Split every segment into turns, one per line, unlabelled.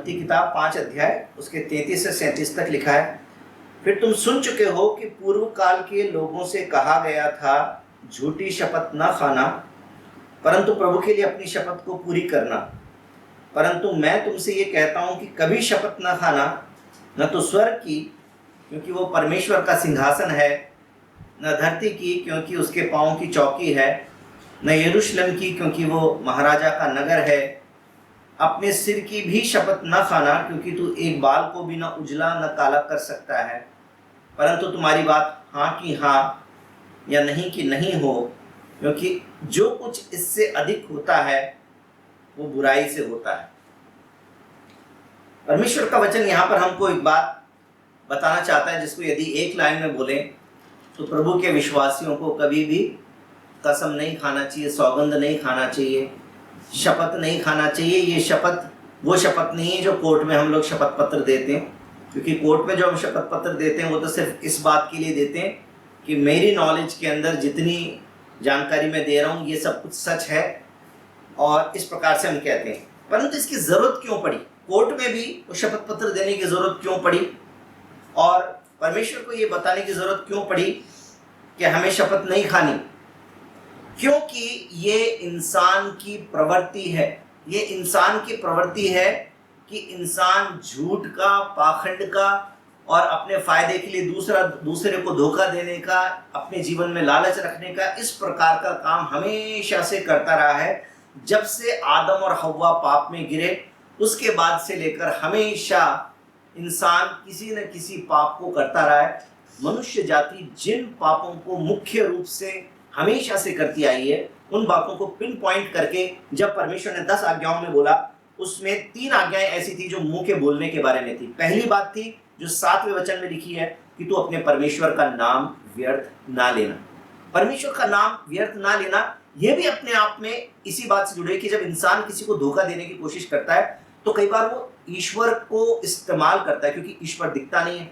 उत्पत्ति किताब 5 अध्याय उसके 33 से 37 तक लिखा है, फिर तुम सुन चुके हो कि पूर्व काल के लोगों से कहा गया था, झूठी शपथ न खाना, परंतु प्रभु के लिए अपनी शपथ को पूरी करना। परंतु मैं तुमसे ये कहता हूँ कि कभी शपथ न खाना, न तो स्वर्ग की, क्योंकि वो परमेश्वर का सिंहासन है, न धरती की, क्योंकि उसके पाँव की चौकी है, न यरूशलेम की, क्योंकि वो महाराजा का नगर है। अपने सिर की भी शपथ न खाना, क्योंकि तू एक बाल को भी न उजला न काला कर सकता है, परंतु तुम्हारी बात हाँ की हाँ या नहीं की नहीं हो, क्योंकि जो कुछ इससे अधिक होता है वो बुराई से होता है। परमेश्वर का वचन यहाँ पर हमको एक बात बताना चाहता है, जिसको यदि एक लाइन में बोले तो प्रभु के विश्वासियों को कभी भी कसम नहीं खाना चाहिए, सौगंध नहीं खाना चाहिए, शपथ नहीं खाना चाहिए। ये शपथ वो शपथ नहीं है जो कोर्ट में हम लोग शपथ पत्र देते हैं, क्योंकि कोर्ट में जो हम शपथ पत्र देते हैं वो तो सिर्फ इस बात के लिए देते हैं कि मेरी नॉलेज के अंदर जितनी जानकारी मैं दे रहा हूँ ये सब कुछ सच है, और इस प्रकार से हम कहते हैं। परंतु इसकी ज़रूरत क्यों पड़ी? कोर्ट में भी वो शपथ पत्र देने की ज़रूरत क्यों पड़ी, और परमेश्वर को ये बताने की ज़रूरत क्यों पड़ी कि हमें शपथ नहीं खानी? क्योंकि ये इंसान की प्रवृत्ति है। ये इंसान की प्रवृत्ति है कि इंसान झूठ का, पाखंड का और अपने फायदे के लिए दूसरे को धोखा देने का, अपने जीवन में लालच रखने का, इस प्रकार का काम हमेशा से करता रहा है। जब से आदम और हव्वा पाप में गिरे उसके बाद से लेकर हमेशा इंसान किसी न किसी पाप को करता रहा है। मनुष्य जाति जिन पापों को मुख्य रूप से हमेशा से करती आई है, उन बातों को पिन पॉइंट करके जब परमेश्वर ने 10 आज्ञाओं में बोला, उसमें 3 आज्ञाएं ऐसी थी जो मुंह के बोलने के बारे में थी। पहली बात थी जो 7वें वचन में लिखी है कि तू अपने परमेश्वर का नाम व्यर्थ ना लेना। परमेश्वर का नाम व्यर्थ ना लेना, यह भी अपने आप में इसी बात से जुड़े कि जब इंसान किसी को धोखा देने की कोशिश करता है तो कई बार वो ईश्वर को इस्तेमाल करता है, क्योंकि ईश्वर दिखता नहीं है।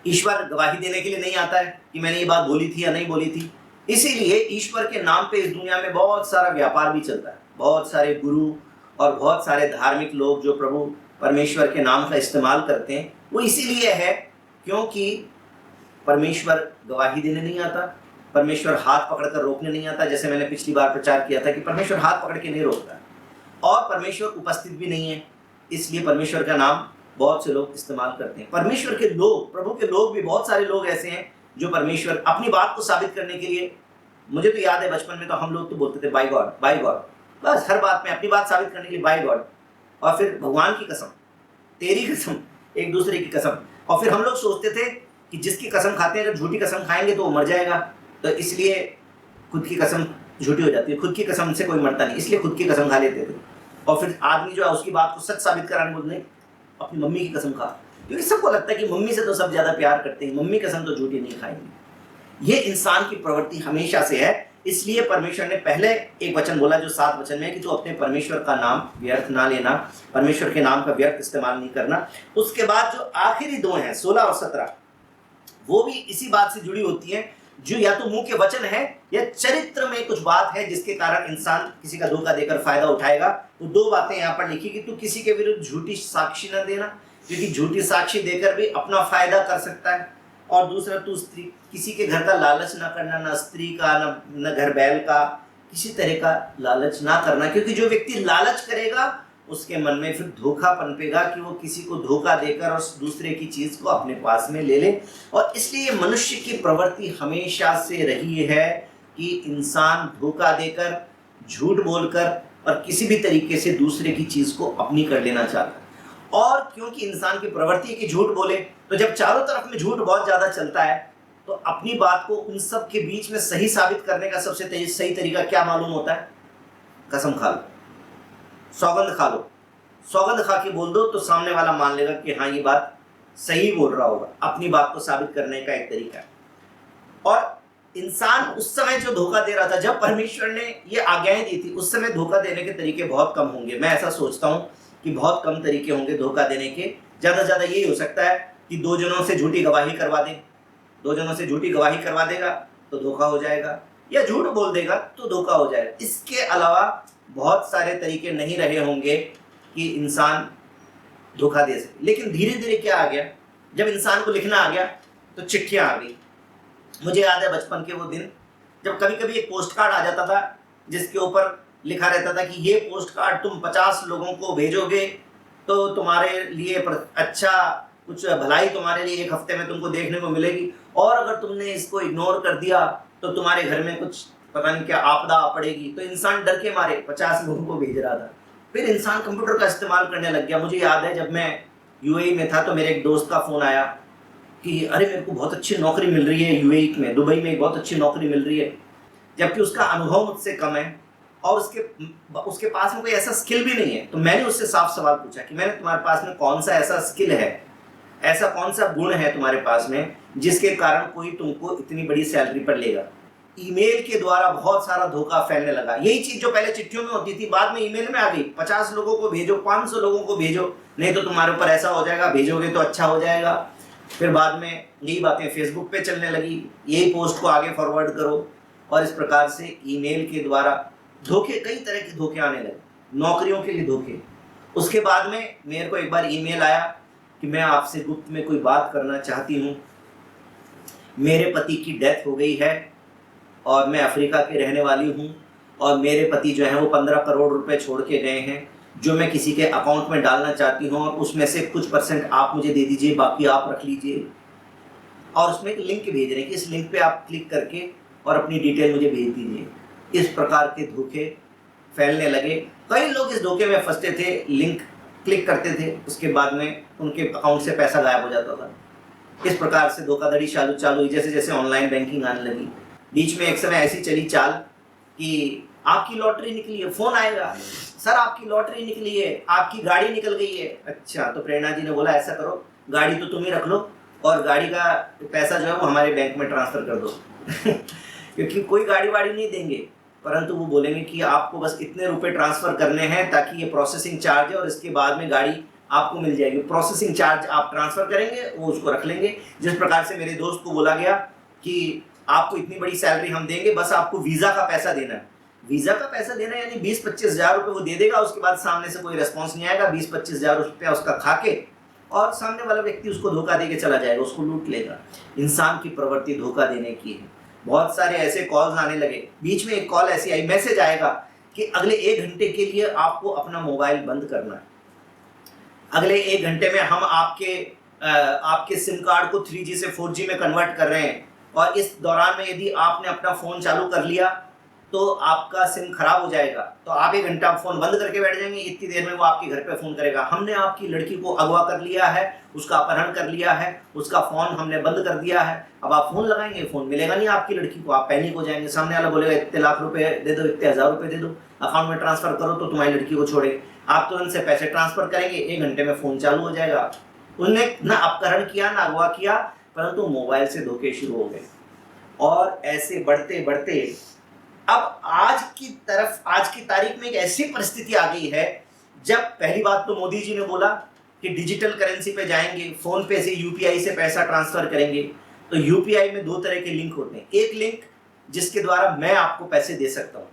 ईश्वर गवाही देने के लिए नहीं आता है कि मैंने ये बात बोली थी या नहीं बोली थी। इसीलिए ईश्वर के नाम पे इस दुनिया में बहुत सारा व्यापार भी चलता है। बहुत सारे गुरु और बहुत सारे धार्मिक लोग जो प्रभु परमेश्वर के नाम का इस्तेमाल करते हैं, वो इसीलिए है क्योंकि परमेश्वर गवाही देने नहीं आता, परमेश्वर हाथ पकड़कर रोकने नहीं आता। जैसे मैंने पिछली बार प्रचार किया था कि परमेश्वर हाथ पकड़ के नहीं रोकता, और परमेश्वर उपस्थित भी नहीं है, इसलिए परमेश्वर का नाम बहुत से लोग इस्तेमाल करते हैं। परमेश्वर के लोग, प्रभु के लोग भी, बहुत सारे लोग ऐसे हैं जो परमेश्वर अपनी बात को साबित करने के लिए, मुझे तो याद है बचपन में तो हम लोग तो बोलते थे बाय गॉड, बाय गॉड, बस हर बात में अपनी बात साबित करने के लिए बाय गॉड, और फिर भगवान की कसम, तेरी कसम, एक दूसरे की कसम। और फिर हम लोग सोचते थे कि जिसकी कसम खाते हैं, जब झूठी कसम खाएंगे तो वो मर जाएगा, तो इसलिए खुद की कसम झूठी हो जाती है। खुद की कसम से कोई मरता नहीं, इसलिए खुद की कसम खा लेते थे। और फिर आदमी जो है उसकी बात को सच साबित कराने बोलते नहीं, अपनी मम्मी की कसम खा, क्योंकि सबको लगता है कि मम्मी से तो सब ज़्यादा प्यार करते हैं, मम्मी कसम तो झूठी नहीं खाएंगे। ये इंसान की प्रवृत्ति हमेशा से है। इसलिए परमेश्वर ने पहले एक वचन बोला जो 7 वचन में है कि तू अपने परमेश्वर का नाम व्यर्थ ना लेना, परमेश्वर के नाम का व्यर्थ इस्तेमाल नहीं करना। उसके बाद जो आखिरी 2 हैं 16 और 17, वो भी इसी बात से जुड़ी होती हैं, जो या तो मुंह के वचन है या चरित्र में कुछ बात है जिसके कारण इंसान किसी का धोखा देकर फायदा उठाएगा। तो 2 बातें यहाँ पर लिखी कि तू किसी के विरुद्ध झूठी साक्षी न देना, क्योंकि झूठी साक्षी देकर भी अपना फायदा कर सकता है। और दूसरा, तू स्त्री किसी के घर का लालच ना करना, ना स्त्री का, न घर बैल का, किसी तरह का लालच ना करना, क्योंकि जो व्यक्ति लालच करेगा उसके मन में फिर धोखा पनपेगा कि वो किसी को धोखा देकर और दूसरे की चीज को अपने पास में ले ले। और इसलिए मनुष्य की प्रवृत्ति हमेशा से रही है कि इंसान धोखा देकर, झूठ बोलकर और किसी भी तरीके से दूसरे की चीज को अपनी कर लेना चाहता है। और क्योंकि इंसान की प्रवृत्ति है कि झूठ बोले, तो जब चारों तरफ में झूठ बहुत ज्यादा चलता है तो अपनी बात को उन सब के बीच में सही साबित करने का सबसे सही तरीका क्या मालूम होता है? कसम खा लो, सौगंध खा लो। सौगंध खा के बोल दो तो सामने वाला मान लेगा कि हाँ ये बात सही बोल रहा होगा। अपनी बात को साबित करने का एक तरीका है। और इंसान उस समय जो धोखा दे रहा था, जब परमेश्वर ने ये आज्ञाएं दी थी, उस समय धोखा देने के तरीके बहुत कम होंगे। मैं ऐसा सोचता हूँ कि बहुत कम तरीके होंगे धोखा देने के। ज़्यादा से ज़्यादा यही हो सकता है कि 2 जनों से झूठी गवाही करवा दे, 2 जनों से झूठी गवाही करवा देगा तो धोखा हो जाएगा, या झूठ बोल देगा तो धोखा हो जाएगा। इसके अलावा बहुत सारे तरीके नहीं रहे होंगे कि इंसान धोखा दे सके। लेकिन धीरे धीरे क्या आ गया, जब इंसान को लिखना आ गया तो चिट्ठियाँ आ गई। मुझे याद है बचपन के वो दिन जब कभी कभी एक पोस्ट कार्ड आ जाता था जिसके ऊपर लिखा रहता था कि ये पोस्ट कार्ड तुम 50 लोगों को भेजोगे तो तुम्हारे लिए अच्छा कुछ भलाई तुम्हारे लिए एक हफ्ते में तुमको देखने को मिलेगी, और अगर तुमने इसको इग्नोर कर दिया तो तुम्हारे घर में कुछ पता नहीं क्या आपदा आ पड़ेगी। तो इंसान डर के मारे 50 लोगों को भेज रहा था। फिर इंसान कंप्यूटर का इस्तेमाल करने लग गया। मुझे याद है जब मैं यूएई में था तो मेरे एक दोस्त का फ़ोन आया कि अरे मेरे को बहुत अच्छी नौकरी मिल रही है यूएई में, दुबई में बहुत अच्छी नौकरी मिल रही है, जबकि उसका अनुभव मुझसे कम है और उसके पास में कोई ऐसा स्किल भी नहीं है। तो मैंने उससे साफ सवाल पूछा कि मैंने तुम्हारे पास में कौन सा ऐसा स्किल है, ऐसा कौन सा गुण है तुम्हारे पास में जिसके कारण कोई तुमको इतनी बड़ी सैलरी पर लेगा। ईमेल के द्वारा बहुत सारा धोखा फैलने लगा। यही चीज जो पहले चिट्ठियों में होती थी बाद में ईमेल में आ गई। 50 लोगों को भेजो, 500 लोगों को भेजो, नहीं तो तुम्हारे ऊपर ऐसा हो जाएगा, भेजोगे तो अच्छा हो जाएगा। फिर बाद में यही बातें फेसबुक पे चलने लगी, यही पोस्ट को आगे फॉरवर्ड करो, और इस प्रकार से ईमेल के द्वारा धोखे, कई तरह के धोखे आने लगे, नौकरियों के लिए धोखे। उसके बाद में मेरे को एक बार ईमेल आया कि मैं आपसे गुप्त में कोई बात करना चाहती हूँ, मेरे पति की डेथ हो गई है और मैं अफ्रीका के रहने वाली हूँ, और मेरे पति जो हैं वो 15 करोड़ रुपए छोड़ के गए हैं जो मैं किसी के अकाउंट में डालना चाहती हूँ, और उसमें से कुछ % आप मुझे दे दीजिए, बाकी आप रख लीजिए। और उसमें एक लिंक भेज रहे हैं कि इस लिंक पे आप क्लिक करके और अपनी डिटेल मुझे भेज दीजिए। इस प्रकार के धोखे फैलने लगे। कई लोग इस धोखे में फंसते थे, लिंक क्लिक करते थे, उसके बाद में उनके अकाउंट से पैसा गायब हो जाता था। इस प्रकार से धोखाधड़ी चालू हुई जैसे जैसे ऑनलाइन बैंकिंग आने लगी। बीच में एक समय ऐसी चली चाल कि आपकी लॉटरी निकली है, फोन आएगा, सर आपकी लॉटरी निकली है, आपकी गाड़ी निकल गई है। अच्छा, तो प्रेरणा जी ने बोला ऐसा करो, गाड़ी तो तुम ही रख लो और गाड़ी का पैसा जो है वो हमारे बैंक में ट्रांसफर कर दो क्योंकि कोई गाड़ी वाड़ी नहीं देंगे, परंतु वो बोलेंगे कि आपको बस इतने रुपए ट्रांसफर करने हैं ताकि ये प्रोसेसिंग चार्ज है और इसके बाद में गाड़ी आपको मिल जाएगी। प्रोसेसिंग चार्ज आप ट्रांसफर करेंगे, वो उसको रख लेंगे। जिस प्रकार से मेरे दोस्त को बोला गया कि आपको इतनी बड़ी सैलरी हम देंगे, बस आपको वीज़ा का पैसा देना है। वीज़ा का पैसा देना है यानी 20-25 हज़ार रुपये वो दे देगा, उसके बाद सामने से कोई रिस्पॉन्स नहीं आएगा। 20-25 हज़ार रुपया उसका खा के और सामने वाला व्यक्ति उसको धोखा दे के चला जाएगा, उसको लूट लेगा। इंसान की प्रवृत्ति धोखा देने की है। बहुत सारे ऐसे कॉल्स आने लगे। बीच में एक कॉल ऐसी आई, मैसेज आएगा कि अगले 1 घंटे के लिए आपको अपना मोबाइल बंद करना है। अगले 1 घंटे में हम आपके सिम कार्ड को 3G से 4G में कन्वर्ट कर रहे हैं, और इस दौरान में यदि आपने अपना फ़ोन चालू कर लिया तो आपका सिम खराब हो जाएगा। तो आप 1 घंटा फ़ोन बंद करके बैठ जाएंगे, इतनी देर में वो आपके घर पे फ़ोन करेगा। हमने आपकी लड़की को अगवा कर लिया है, उसका अपहरण कर लिया है, उसका फ़ोन हमने बंद कर दिया है। अब आप फ़ोन लगाएंगे, फ़ोन मिलेगा नहीं आपकी लड़की को, आप पैनिक हो जाएंगे। सामने वाला बोलेगा इतने लाख रुपए दे दो, इतने हज़ार रुपये दे दो, अकाउंट में ट्रांसफ़र करो तो तुम्हारी लड़की को छोड़े। आप तुरंत से पैसे ट्रांसफ़र करेंगे, 1 घंटे में फ़ोन चालू हो जाएगा। उनने ना अपहरण किया ना अगवा किया, परंतु मोबाइल से धोखे शुरू हो गए। और ऐसे बढ़ते बढ़ते अब आज की तारीख में एक ऐसी परिस्थिति आ गई है जब पहली बात तो मोदी जी ने बोला कि डिजिटल करेंसी पे जाएंगे, फोन पे से यूपीआई से पैसा ट्रांसफर करेंगे। तो यूपीआई में 2 तरह के लिंक होते हैं, एक लिंक जिसके द्वारा मैं आपको पैसे दे सकता हूँ,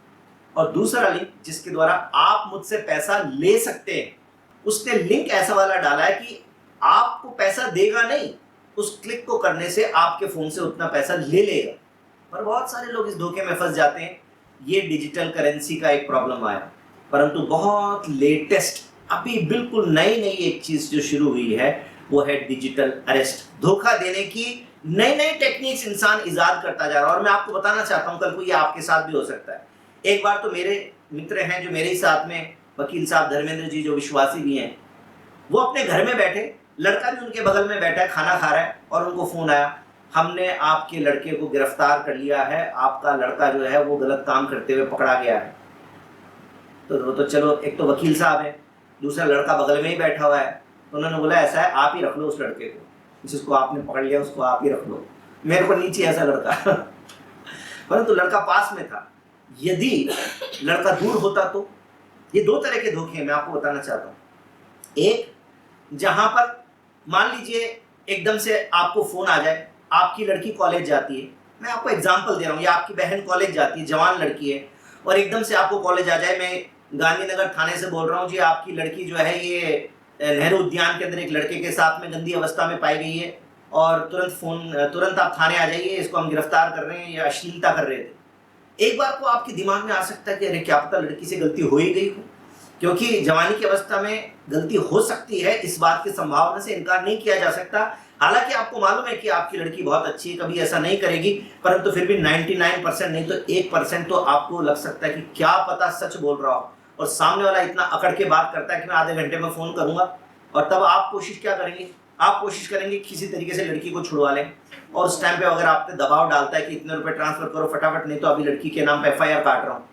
और दूसरा लिंक जिसके द्वारा आप मुझसे पैसा ले सकते हैं। उसने लिंक ऐसा वाला डाला है कि आपको पैसा देगा नहीं, उस क्लिक को करने से आपके फोन से उतना पैसा ले लेगा। पर बहुत सारे लोग इस धोखे में फंस जाते हैं। ये डिजिटल करेंसी का एक प्रॉब्लम आया, परंतु बहुत लेटेस्ट अभी बिल्कुल नई एक चीज जो शुरू हुई है वो है डिजिटल अरेस्ट। धोखा देने की नई टेक्निक्स इंसान इजाद करता जा रहा है, और मैं आपको बताना चाहता हूं कल को ये आपके साथ भी हो सकता है। एक बार तो मेरे मित्र हैं जो मेरे ही साथ में, वकील साहब धर्मेंद्र जी जो विश्वासी भी हैं, वो अपने घर में बैठे, लड़का भी उनके बगल में बैठा है, खाना खा रहा है, और उनको फोन आया, हमने आपके लड़के को गिरफ्तार कर लिया है, आपका लड़का जो है वो गलत काम करते हुए पकड़ा गया है। तो वो तो चलो, एक तो वकील साहब है, दूसरा लड़का बगल में ही बैठा हुआ है। तो उन्होंने बोला ऐसा है, आप ही रख लो उस लड़के को, जिसको आपने पकड़ लिया उसको आप ही रख लो, मेरे को नीचे ऐसा लड़का परंतु लड़का पास में था। यदि लड़का दूर होता तो ये 2 तरह के धोखे मैं आपको बताना चाहता हूँ। एक, जहां पर मान लीजिए एकदम से आपको फोन आ जाए, आपकी लड़की कॉलेज जाती है, मैं आपको एग्जांपल दे रहा हूँ, या आपकी बहन कॉलेज जाती है, जवान लड़की है, और एकदम से आपको कॉलेज आ जाए, मैं गांधीनगर थाने से बोल रहा हूँ जी, आपकी लड़की जो है ये नेहरू उद्यान के अंदर एक लड़के के साथ में गंदी अवस्था में पाई गई है और तुरंत आप थाने आ जाइए, इसको हम गिरफ्तार कर रहे हैं, या अश्लीलता कर रहे थे। एक बार को आपके दिमाग में आ सकता है कि अरे क्या पता लड़की से गलती हो ही गई हो, क्योंकि जवानी की अवस्था में गलती हो सकती है, इस बात की संभावना से इनकार नहीं किया जा सकता। हालांकि आपको मालूम है कि आपकी लड़की बहुत अच्छी है, कभी ऐसा नहीं करेगी, परंतु फिर भी 99% नहीं तो 1% तो आपको लग सकता है कि क्या पता सच बोल रहा हो, और सामने वाला इतना अकड़ के बात करता है कि मैं आधे घंटे में फोन करूंगा, और तब आप कोशिश क्या करेंगे, आप कोशिश करेंगे किसी तरीके से लड़की को छुड़वा लें, और उस टाइम पे अगर आप पे दबाव डालता है कि इतने रुपए ट्रांसफर करो फटाफट, नहीं तो अभी लड़की के नाम पे FIR काट रहा हूँ,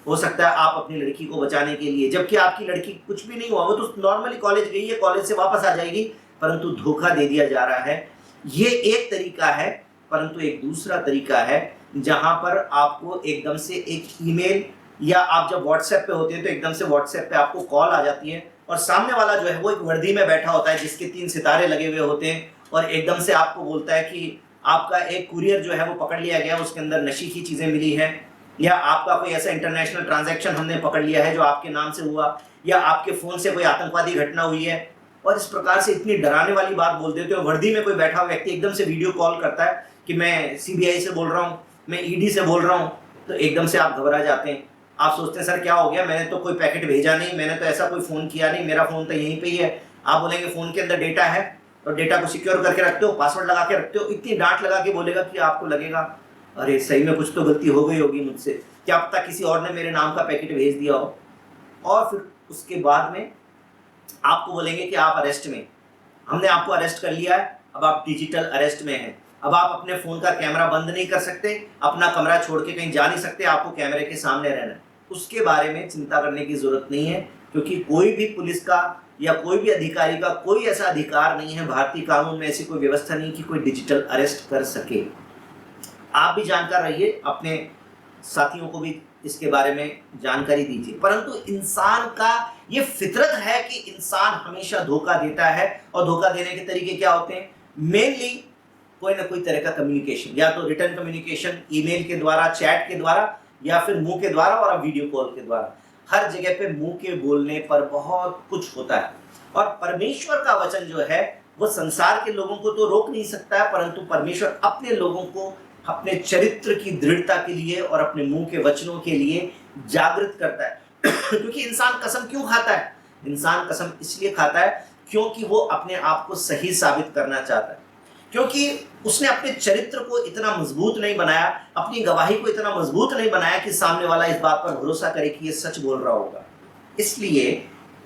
हो सकता है आप अपनी लड़की को बचाने के लिए, जबकि आपकी लड़की कुछ भी नहीं हुआ, वो तो नॉर्मली कॉलेज गई है, कॉलेज से वापस आ जाएगी, परंतु धोखा दे दिया जा रहा है। ये एक तरीका है, परंतु एक दूसरा तरीका है जहां पर आपको एकदम से एक ईमेल, या आप जब व्हाट्सएप पे होते हैं तो एकदम से व्हाट्सएप पे आपको कॉल आ जाती है, और सामने वाला जो है वो एक वर्दी में बैठा होता है जिसके 3 सितारे लगे हुए होते हैं, और एकदम से आपको बोलता है कि आपका एक कुरियर जो है वो पकड़ लिया गया, उसके अंदर नशी की चीज़ें मिली है, या आपका कोई ऐसा इंटरनेशनल ट्रांजैक्शन हमने पकड़ लिया है जो आपके नाम से हुआ, या आपके फ़ोन से कोई आतंकवादी घटना हुई है, और इस प्रकार से इतनी डराने वाली बात बोल देते हो। वर्दी में कोई बैठा हुआ व्यक्ति एकदम से वीडियो कॉल करता है कि मैं CBI से बोल रहा हूँ, मैं ED से बोल रहा हूँ, तो एकदम से आप घबरा जाते हैं। आप सोचते हैं सर क्या हो गया, मैंने तो कोई पैकेट भेजा नहीं, मैंने तो ऐसा कोई फ़ोन किया नहीं, मेरा फ़ोन तो यहीं पे ही है। आप बोलेंगे फ़ोन के अंदर डेटा है, और डेटा को सिक्योर करके रखते हो, पासवर्ड लगा के रखते हो, इतनी डांट लगा के बोलेगा कि आपको लगेगा अरे सही में कुछ तो गलती हो गई होगी मुझसे, क्या पता किसी और ने मेरे नाम का पैकेट भेज दिया हो। और फिर उसके बाद में आपको बोलेंगे कि आप अरेस्ट में, हमने आपको अरेस्ट कर लिया है, अब आप डिजिटल अरेस्ट में हैं, अब आप अपने फ़ोन का कैमरा बंद नहीं कर सकते, अपना कमरा छोड़ के कहीं जा नहीं सकते, आपको कैमरे के सामने रहना है। उसके बारे में चिंता करने की ज़रूरत नहीं है, क्योंकि कोई भी पुलिस का या कोई भी अधिकारी का कोई ऐसा अधिकार नहीं है, भारतीय कानून में ऐसी कोई व्यवस्था नहीं कि कोई डिजिटल अरेस्ट कर सके। आप भी जानकार रहिए, अपने साथियों को भी इसके बारे में जानकारी दीजिए। परंतु इंसान का ये फितरत है कि इंसान हमेशा धोखा देता है, और धोखा देने के तरीके क्या होते हैं, मेनली कोई ना कोई तरह का कम्युनिकेशन, या तो रिटर्न कम्युनिकेशन, ईमेल के द्वारा, चैट के द्वारा, या फिर मुंह के द्वारा, और वीडियो कॉल के द्वारा। हर जगह पे मुंह के बोलने पर बहुत कुछ होता है, और परमेश्वर का वचन जो है वो संसार के लोगों को तो रोक नहीं सकता है, परंतु परमेश्वर अपने लोगों को अपने चरित्र की दृढ़ता के लिए और अपने मुंह के वचनों के लिए जागृत करता है। क्योंकि इंसान कसम क्यों खाता है, इंसान कसम इसलिए खाता है क्योंकि वो अपने आप को सही साबित करना चाहता है, क्योंकि उसने अपने चरित्र को इतना मजबूत नहीं बनाया, अपनी गवाही को इतना मजबूत नहीं बनाया कि सामने वाला इस बात पर भरोसा करे कि ये सच बोल रहा होगा। इसलिए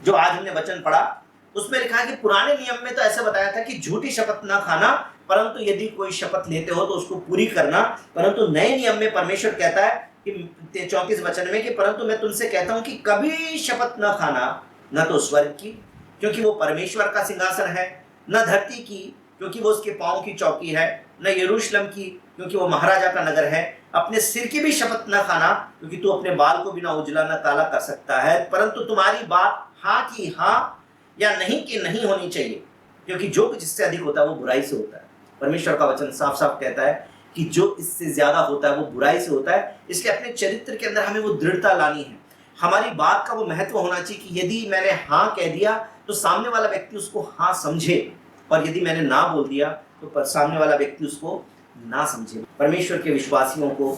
जो आज हमने वचन पढ़ा उसमें लिखा है कि पुराने नियम में तो ऐसे बताया था कि झूठी शपथ ना खाना, परंतु यदि कोई शपथ लेते हो तो उसको पूरी करना। परंतु नए नियम में परमेश्वर कहता है कि 34 वचन में कि परंतु मैं तुमसे कहता हूं कि कभी शपथ न खाना, न तो स्वर्ग की क्योंकि वो परमेश्वर का सिंहासन है, न धरती की क्योंकि वो उसके पांव की चौकी है, न यरूशलेम की क्योंकि वो महाराजा का नगर है, अपने सिर की भी शपथ न खाना क्योंकि तू अपने बाल को बिना उजला न काला कर सकता है, परंतु तुम्हारी बात हाँ की हाँ या नहीं की नहीं होनी चाहिए, क्योंकि जो कुछ इससे अधिक होता है वो बुराई से होता है। परमेश्वर का वचन साफ साफ कहता है कि जो इससे ज्यादा होता है वो बुराई से होता है। इसलिए अपने चरित्र के अंदर हमें वो दृढ़ता लानी है, हमारी बात का वो महत्व होना चाहिए कि यदि मैंने हाँ कह दिया तो सामने वाला व्यक्ति उसको हाँ समझे, और यदि मैंने ना बोल दिया तो सामने वाला व्यक्ति उसको ना समझे। परमेश्वर के विश्वासियों को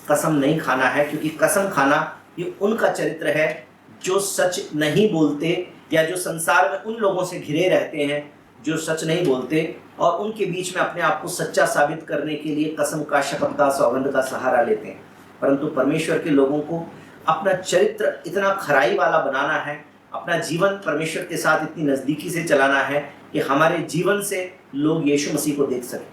कसम नहीं खाना है, क्योंकि कसम खाना ये उनका चरित्र है जो सच नहीं बोलते, या जो संसार में उन लोगों से घिरे रहते हैं जो सच नहीं बोलते, और उनके बीच में अपने आप को सच्चा साबित करने के लिए कसम का, शपथ का, सौगंध का सहारा लेते हैं। परंतु परमेश्वर के लोगों को अपना चरित्र इतना खराई वाला बनाना है, अपना जीवन परमेश्वर के साथ इतनी नज़दीकी से चलाना है कि हमारे जीवन से लोग यीशु मसीह को देख सकें,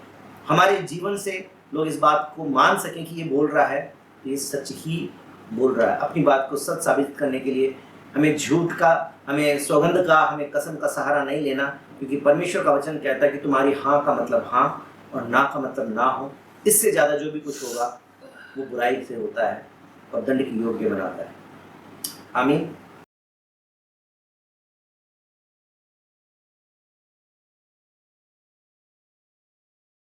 हमारे जीवन से लोग इस बात को मान सकें कि ये बोल रहा है, ये सच ही बोल रहा है। अपनी बात को सच साबित करने के लिए हमें झूठ का, हमें सौगंध का, हमें कसम का सहारा नहीं लेना, क्योंकि परमेश्वर का वचन कहता है कि तुम्हारी हाँ का मतलब हाँ और ना का मतलब ना हो। इससे ज़्यादा जो भी कुछ होगा वो बुराई से होता है और दंड की योग्य बनाता है। आमीन।